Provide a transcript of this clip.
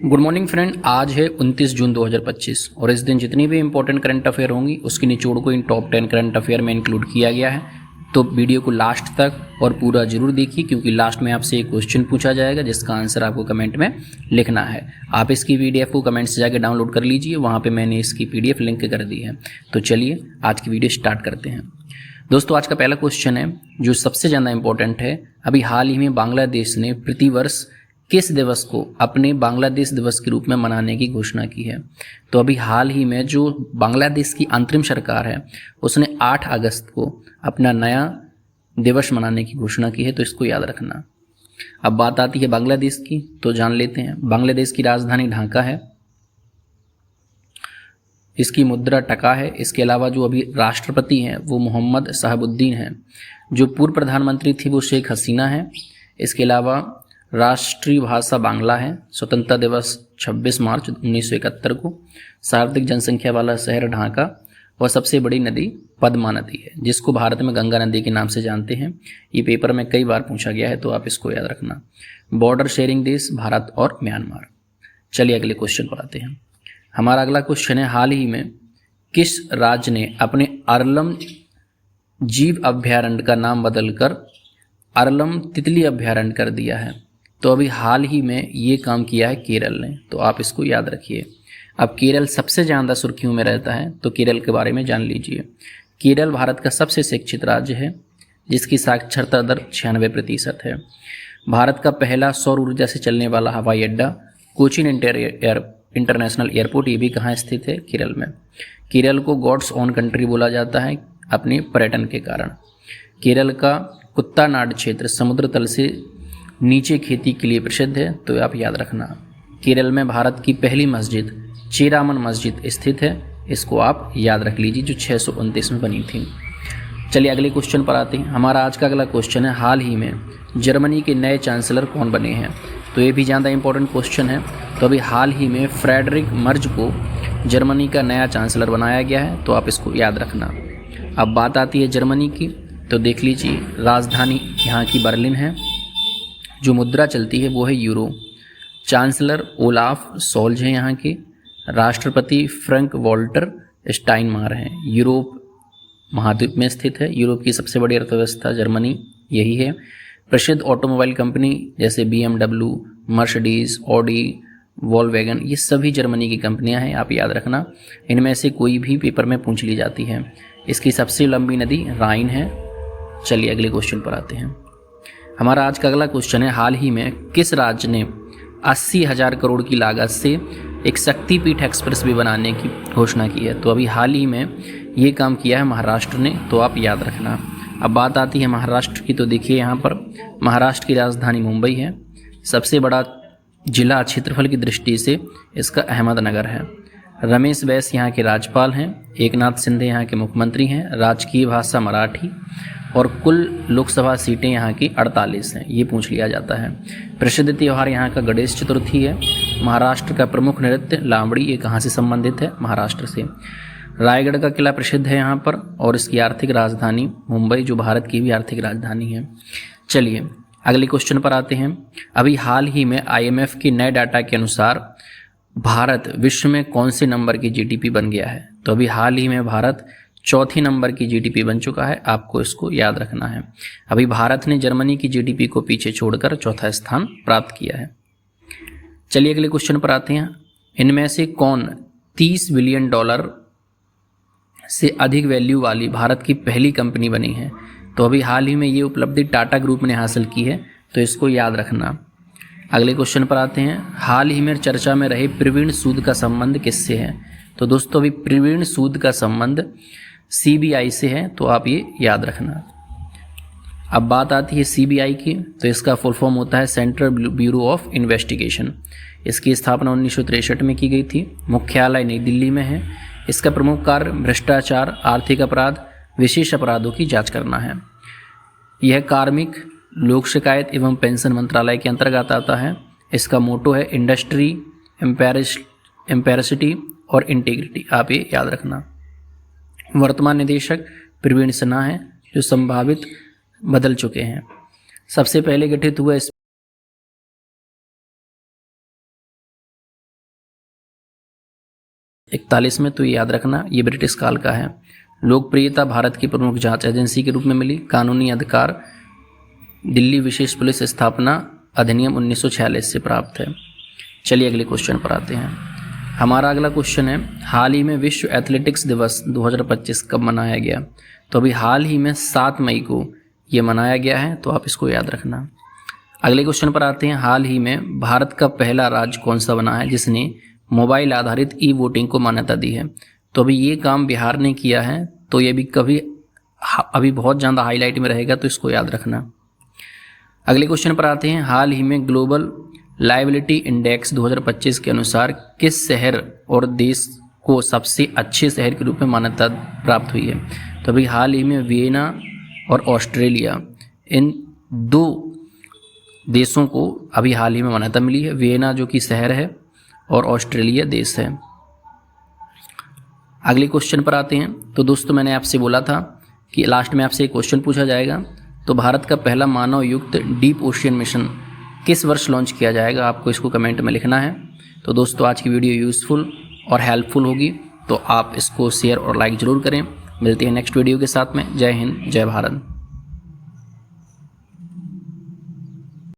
Good morning friend, आज है 29 जून 2025 और इस दिन जितनी भी इंपॉर्टेंट करंट अफेयर होंगी उसकी निचोड़ को इन टॉप 10 करंट अफेयर में इंक्लूड किया गया है। तो वीडियो को लास्ट तक और पूरा जरूर देखिए क्योंकि लास्ट में आपसे एक क्वेश्चन पूछा जाएगा जिसका आंसर आपको कमेंट में लिखना है। आप इसकी पीडीएफ को कमेंट से जाकर डाउनलोड कर लीजिए, वहाँ पे मैंने इसकी पीडीएफ लिंक कर दी है। तो चलिए आज की वीडियो स्टार्ट करते हैं। दोस्तों, आज का पहला क्वेश्चन है जो सबसे ज़्यादा इंपॉर्टेंट है। अभी हाल ही में बांग्लादेश ने प्रतिवर्ष किस दिवस को अपने बांग्लादेश दिवस के रूप में मनाने की घोषणा की है? तो अभी हाल ही में जो बांग्लादेश की अंतरिम सरकार है उसने 8 अगस्त को अपना नया दिवस मनाने की घोषणा की है, तो इसको याद रखना। अब बात आती है बांग्लादेश की, तो जान लेते हैं। बांग्लादेश की राजधानी ढाका है, इसकी मुद्रा टका है। इसके अलावा जो अभी राष्ट्रपति हैं वो मोहम्मद शहाबुद्दीन हैं। जो पूर्व प्रधानमंत्री थी वो शेख हसीना है। इसके अलावा राष्ट्रीय भाषा बांग्ला है। स्वतंत्रता दिवस 26 मार्च 1971 को। सर्वाधिक जनसंख्या वाला शहर ढाका और सबसे बड़ी नदी पद्मा नदी है जिसको भारत में गंगा नदी के नाम से जानते हैं। ये पेपर में कई बार पूछा गया है तो आप इसको याद रखना। बॉर्डर शेयरिंग देश भारत और म्यांमार। चलिए अगले क्वेश्चन पर आते हैं। हमारा अगला क्वेश्चन है, हाल ही में किस राज्य ने अपने अरलम जीव अभ्यारण्य का नाम बदलकर अरलम तितली अभ्यारण्य कर दिया है? तो अभी हाल ही में ये काम किया है केरल ने, तो आप इसको याद रखिए। अब केरल सबसे ज़्यादा सुर्खियों में रहता है तो केरल के बारे में जान लीजिए। केरल भारत का सबसे शिक्षित राज्य है जिसकी साक्षरता दर 96% है। भारत का पहला सौर ऊर्जा से चलने वाला हवाई अड्डा कोचीन इंटरनेशनल एयरपोर्ट ये भी कहाँ स्थित है? केरल में। केरल को गॉड्स ओन कंट्री बोला जाता है अपने पर्यटन के कारण। केरल का कुत्तानाड क्षेत्र समुद्र तल से नीचे खेती के लिए प्रसिद्ध है, तो आप याद रखना। केरल में भारत की पहली मस्जिद चेरामन मस्जिद स्थित है, इसको आप याद रख लीजिए, जो 629 में बनी थी। चलिए अगले क्वेश्चन पर आते हैं। हमारा आज का अगला क्वेश्चन है, हाल ही में जर्मनी के नए चांसलर कौन बने हैं? तो ये भी ज़्यादा इंपॉर्टेंट क्वेश्चन है। तो अभी हाल ही में फ्रेडरिक मर्ज को जर्मनी का नया चांसलर बनाया गया है, तो आप इसको याद रखना। अब बात आती है जर्मनी की, तो देख लीजिए राजधानी यहाँ की बर्लिन है। जो मुद्रा चलती है वो है यूरो। चांसलर ओलाफ सोल्ज हैं यहाँ के। राष्ट्रपति फ्रैंक वॉल्टर स्टाइनमायर हैं। यूरोप महाद्वीप में स्थित है। यूरोप की सबसे बड़ी अर्थव्यवस्था जर्मनी यही है। प्रसिद्ध ऑटोमोबाइल कंपनी जैसे BMW, मर्सिडीज, ऑडी, वॉल्वैगन ये सभी जर्मनी की कंपनियां हैं, आप याद रखना। इनमें से कोई भी पेपर में पूछ ली जाती है। इसकी सबसे लंबी नदी राइन है। चलिए अगले क्वेश्चन पर आते हैं। हमारा आज का अगला क्वेश्चन है, हाल ही में किस राज्य ने 80,000 करोड़ की लागत से एक शक्तिपीठ एक्सप्रेस वे बनाने की घोषणा की है? तो अभी हाल ही में ये काम किया है महाराष्ट्र ने, तो आप याद रखना। अब बात आती है महाराष्ट्र की, तो देखिए यहाँ पर महाराष्ट्र की राजधानी मुंबई है। सबसे बड़ा जिला क्षेत्रफल की दृष्टि से इसका अहमदनगर है। रमेश बैस यहाँ के राज्यपाल हैं। एकनाथ शिंदे यहाँ के मुख्यमंत्री हैं। राजकीय भाषा मराठी और कुल लोकसभा सीटें यहाँ की 48 हैं, ये पूछ लिया जाता है। प्रसिद्ध त्यौहार यहाँ का गणेश चतुर्थी है। महाराष्ट्र का प्रमुख नृत्य लावड़ी, ये कहाँ से संबंधित है? महाराष्ट्र से। रायगढ़ का किला प्रसिद्ध है यहाँ पर और इसकी आर्थिक राजधानी मुंबई, जो भारत की भी आर्थिक राजधानी है। चलिए अगले क्वेश्चन पर आते हैं। अभी हाल ही में IMF के नए डाटा के अनुसार भारत विश्व में कौन से नंबर की GDP बन गया है? तो अभी हाल ही में भारत चौथी नंबर की GDP बन चुका है, आपको इसको याद रखना है। अभी भारत ने जर्मनी की GDP को पीछे छोड़कर चौथा स्थान प्राप्त किया है। चलिए अगले क्वेश्चन पर आते हैं। इनमें से कौन $30 बिलियन से अधिक वैल्यू वाली भारत की पहली कंपनी बनी है? तो अभी हाल ही में ये उपलब्धि टाटा ग्रुप ने हासिल की है, तो इसको याद रखना। अगले क्वेश्चन पर आते हैं। हाल ही में चर्चा में रहे प्रवीण सूद का संबंध किससे है? तो दोस्तों अभी प्रवीण सूद का संबंध CBI से है, तो आप ये याद रखना। अब बात आती है CBI की, तो इसका फुल फॉर्म होता है सेंट्रल ब्यूरो ऑफ इन्वेस्टिगेशन। इसकी स्थापना 1963 में की गई थी। मुख्यालय नई दिल्ली में है। इसका प्रमुख कार्य भ्रष्टाचार, आर्थिक अपराध, विशेष अपराधों की जांच करना है। यह कार्मिक, लोक शिकायत एवं पेंशन मंत्रालय के अंतर्गत आता है। इसका मोटो है इंडस्ट्री, एम्पेरिसिटी और इंटीग्रिटी, आप ये याद रखना। वर्तमान निदेशक प्रवीण सिन्हा हैं जो संभावित बदल चुके हैं। सबसे पहले गठित हुआ 41 में, तो ये याद रखना ये ब्रिटिश काल का है। लोकप्रियता भारत की प्रमुख जांच एजेंसी के रूप में मिली। कानूनी अधिकार दिल्ली विशेष पुलिस स्थापना अधिनियम 1946 से प्राप्त है। चलिए अगले क्वेश्चन पर आते हैं। हमारा अगला क्वेश्चन है, हाल ही में विश्व एथलेटिक्स दिवस 2025 कब मनाया गया? तो अभी हाल ही में 7 मई को ये मनाया गया है, तो आप इसको याद रखना। अगले क्वेश्चन पर आते हैं, हाल ही में भारत का पहला राज्य कौन सा बना है जिसने मोबाइल आधारित ई वोटिंग को मान्यता दी है? तो अभी ये काम बिहार ने किया है, तो ये भी अभी बहुत ज़्यादा हाईलाइट में रहेगा, तो इसको याद रखना। अगले क्वेश्चन पर आते हैं, हाल ही में ग्लोबल लायबिलिटी इंडेक्स 2025 के अनुसार किस शहर और देश को सबसे अच्छे शहर के रूप में मान्यता प्राप्त हुई है? तो अभी हाल ही में वियना और ऑस्ट्रेलिया, इन 2 देशों को अभी हाल ही में मान्यता मिली है। वियना जो कि शहर है और ऑस्ट्रेलिया देश है। अगले क्वेश्चन पर आते हैं। तो दोस्तों मैंने आपसे बोला था कि लास्ट में आपसे एक क्वेश्चन पूछा जाएगा, तो भारत का पहला मानव युक्त डीप ओशियन मिशन किस वर्ष लॉन्च किया जाएगा? आपको इसको कमेंट में लिखना है। तो दोस्तों आज की वीडियो यूज़फुल और हेल्पफुल होगी, तो आप इसको शेयर और लाइक ज़रूर करें। मिलते हैं नेक्स्ट वीडियो के साथ में। जय हिंद, जय भारत।